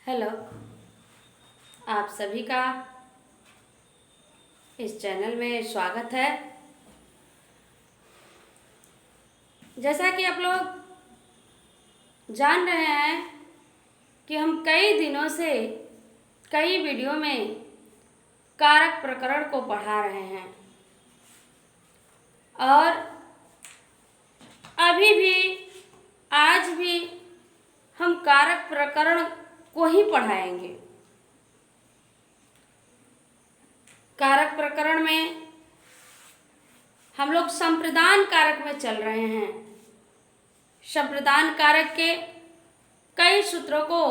Hello. आप सभी का इस चैनल में स्वागत है। जैसा कि आप लोग जान रहे हैं कि हम कई दिनों से कई वीडियो में कारक प्रकरण को पढ़ा रहे हैं और अभी भी आज भी हम कारक प्रकरण को ही पढ़ाएंगे। कारक प्रकरण में हम लोग संप्रदान कारक में चल रहे हैं। संप्रदान कारक के कई सूत्रों को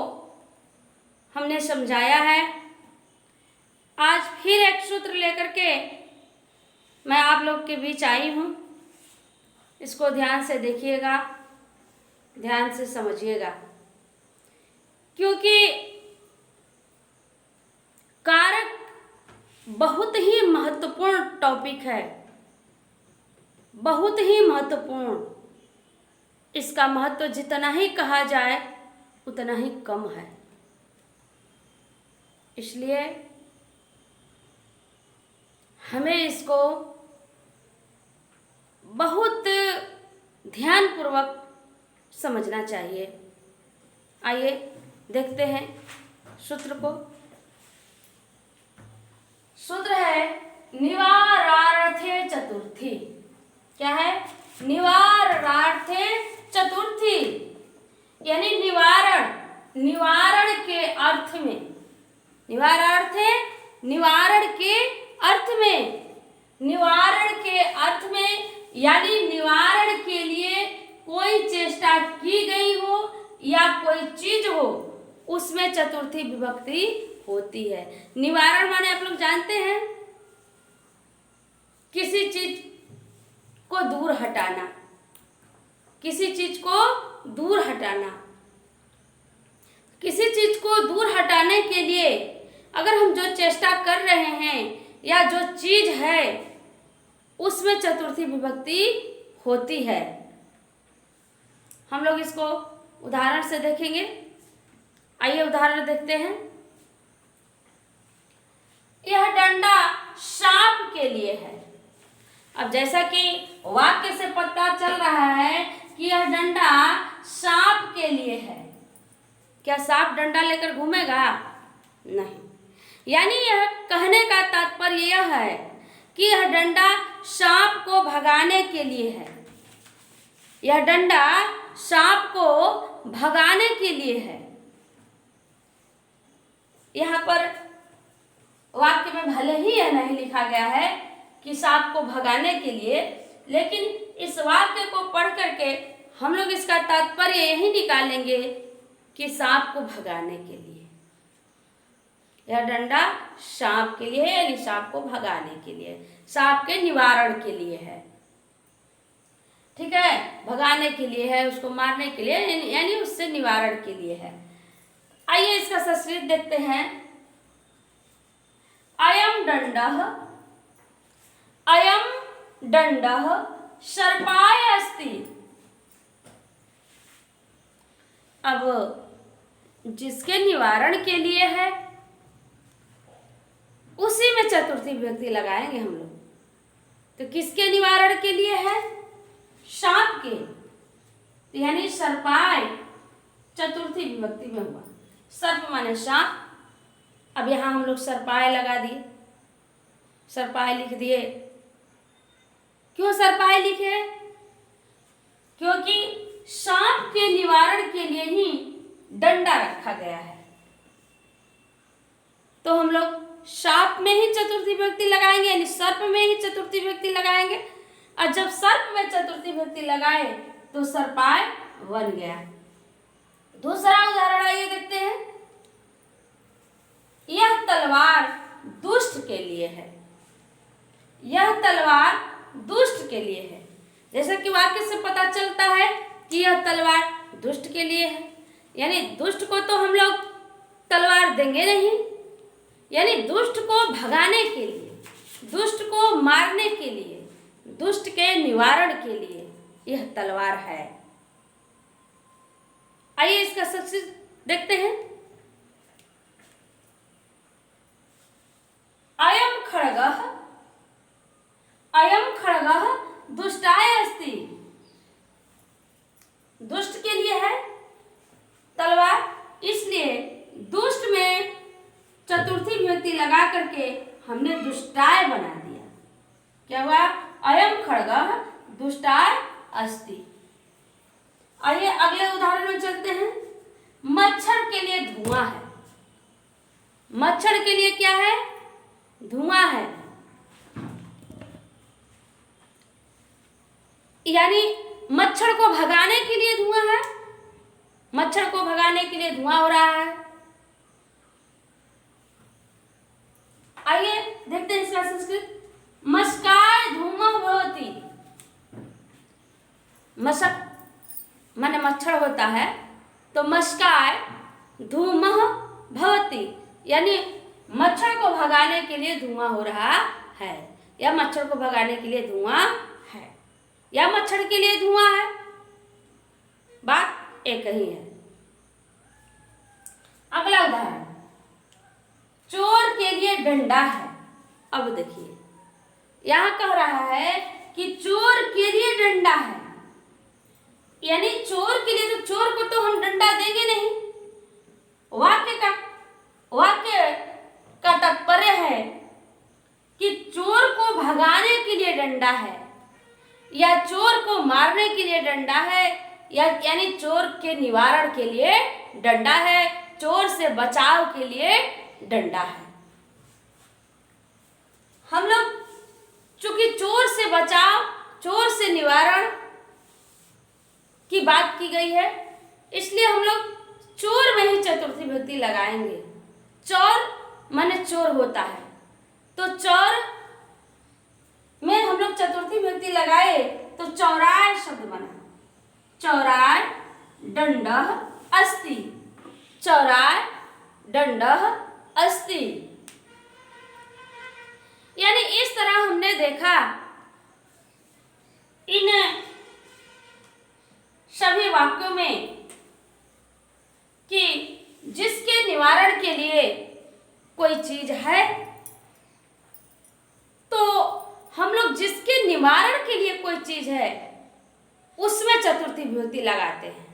हमने समझाया है। आज फिर एक सूत्र लेकर के मैं आप लोग के बीच आई हूँ। इसको ध्यान से देखिएगा, ध्यान से समझिएगा, क्योंकि कारक बहुत ही महत्वपूर्ण टॉपिक है, बहुत ही महत्वपूर्ण। इसका महत्व जितना ही कहा जाए उतना ही कम है। इसलिए हमें इसको बहुत ध्यानपूर्वक समझना चाहिए। आइए देखते हैं सूत्र को। सूत्र है निवारार्थे चतुर्थी। क्या है? निवारार्थे चतुर्थी, यानी निवारण के अर्थ में। निवारार्थे निवारण के अर्थ में, निवारण के अर्थ में, यानी निवारण के लिए कोई चेष्टा की गई हो या कोई चीज हो, उसमें चतुर्थी विभक्ति होती है। निवारण माने आप लोग जानते हैं, किसी चीज को दूर हटाना, किसी चीज को दूर हटाना। किसी चीज को दूर हटाने के लिए अगर हम जो चेष्टा कर रहे हैं या जो चीज है उसमें चतुर्थी विभक्ति होती है। हम लोग इसको उदाहरण से देखेंगे। आइए उदाहरण देखते हैं। यह डंडा सांप के लिए है। अब जैसा कि वाक्य से पता चल रहा है कि यह डंडा सांप के लिए है। क्या सांप डंडा लेकर घूमेगा? नहीं। यानी यह कहने का तात्पर्य यह है कि यह डंडा सांप को भगाने के लिए है। यह डंडा सांप को भगाने के लिए है। यहाँ पर वाक्य में भले ही यह नहीं लिखा गया है कि सांप को भगाने के लिए, लेकिन इस वाक्य को पढ़ करके हम लोग इसका तात्पर्य यही निकालेंगे कि सांप को भगाने के लिए। यह डंडा सांप के लिए है, यानी सांप को भगाने के लिए, सांप के निवारण के लिए है। ठीक है, भगाने के लिए है, उसको मारने के लिए, यानी उससे निवारण के लिए है। आइए इसका संस्कृत देखते हैं। अयम दंडः सर्पाय अस्ति। अब जिसके निवारण के लिए है उसी में चतुर्थी विभक्ति लगाएंगे हम लोग। तो किसके निवारण के लिए है? सांप के, तो यानी सर्पाय चतुर्थी विभक्ति में हुआ। सर्प माने सांप। अब यहां हम लोग सर्पाय लगा दिए, सर्पाय लिख दिए। क्यों सर्पाय लिखे? क्योंकि सांप के निवारण के लिए ही डंडा रखा गया है। तो हम लोग सांप में ही चतुर्थी विभक्ति लगाएंगे, यानी सर्प में ही चतुर्थी विभक्ति लगाएंगे। और जब सर्प में चतुर्थी विभक्ति लगाए तो सर्पाय बन गया। दूसरा उदाहरण आइए देखते हैं। यह तलवार दुष्ट के लिए है। यह तलवार दुष्ट के लिए है। जैसा कि वाक्य से पता चलता है कि यह तलवार दुष्ट के लिए है, यानी दुष्ट को तो हम लोग तलवार देंगे नहीं, यानी दुष्ट को भगाने के लिए, दुष्ट को मारने के लिए, दुष्ट के निवारण के लिए यह तलवार है। आइए इसका संस्कृत देखते हैं। लगा करके हमने दुष्टाय बना दिया। क्या हुआ? अयम खड्गः दुष्टाय अस्ति। आइए अगले उदाहरण में चलते हैं। मच्छर के लिए धुआं है। मच्छर के लिए क्या है? धुआं है। यानी मच्छर को भगाने के लिए धुआं है। मच्छर को भगाने के लिए धुआं हो रहा है। आइए देखते हैं इसका संस्कृत। मस्काय धूमः भवति। मशक माने मच्छर होता है, तो मस्काय धूमः भवति यानी मच्छर को भगाने के लिए धुआं हो रहा है, या मच्छर को भगाने के लिए धुआं है, या मच्छर के लिए धुआं है। बात एक ही है। अगला उदाहरण, चोर के लिए डंडा है। अब देखिए यहां कह रहा है कि चोर के लिए डंडा है, यानी चोर के लिए, तो चोर को तो हम डंडा देंगे नहीं। वाक्य का तात्पर्य है कि चोर को भगाने के लिए डंडा है, या चोर को मारने के लिए डंडा है, या यानी चोर के निवारण के लिए डंडा है, चोर से बचाव के लिए डंडा है। हम लोग चूंकि चोर से बचाव, चोर से निवारण की बात की गई है, इसलिए हम लोग चोर में ही चतुर्थी विभक्ति लगाएंगे। चोर माने चोर होता है, तो चोर में हम लोग चतुर्थी विभक्ति लगाए तो चौराय शब्द बना। चौराय दंडः अस्ति। चौराय दंडः अस्ति। यानी इस तरह हमने देखा इन सभी वाक्यों में कि जिसके निवारण के लिए कोई चीज है, तो हम लोग जिसके निवारण के लिए कोई चीज है उसमें चतुर्थी विभक्ति लगाते हैं।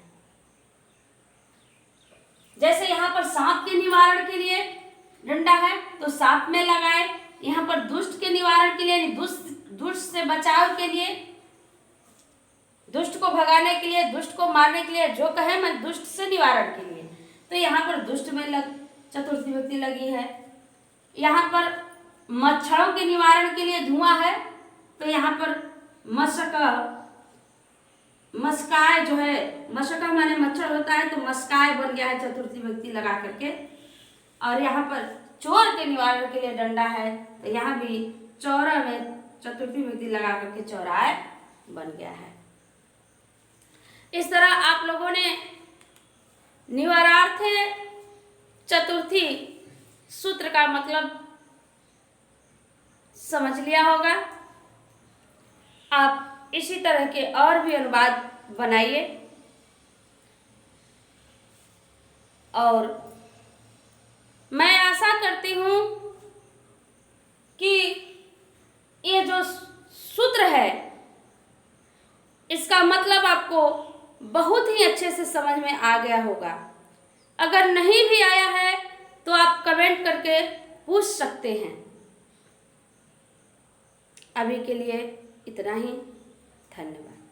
जैसे यहाँ पर सांप के निवारण के लिए डंडा है तो सांप में लगाए। यहाँ पर दुष्ट के निवारण के लिए, दुष्ट से बचाव के लिए, दुष्ट को भगाने के लिए, दुष्ट को मारने के लिए, जो कहे मैं दुष्ट से निवारण के लिए, तो यहाँ पर दुष्ट में चतुर्थी विभक्ति लगी है। यहाँ पर मच्छरों के निवारण के लिए धुआं है, तो यहाँ पर मस्काय जो है, मशका माने मच्छर होता है, तो मस्काय बन गया है चतुर्थी विभक्ति लगा करके। और यहाँ पर चोर के निवारण के लिए डंडा है, तो यहाँ भी चौरा में चतुर्थी विभक्ति लगा करके चौराय बन गया है। इस तरह आप लोगों ने निवारार्थ चतुर्थी सूत्र का मतलब समझ लिया होगा। आप इसी तरह के और भी अनुवाद बनाइए, और मैं आशा करती हूँ कि ये जो सूत्र है इसका मतलब आपको बहुत ही अच्छे से समझ में आ गया होगा। अगर नहीं भी आया है तो आप कमेंट करके पूछ सकते हैं। अभी के लिए इतना ही। धन्यवाद।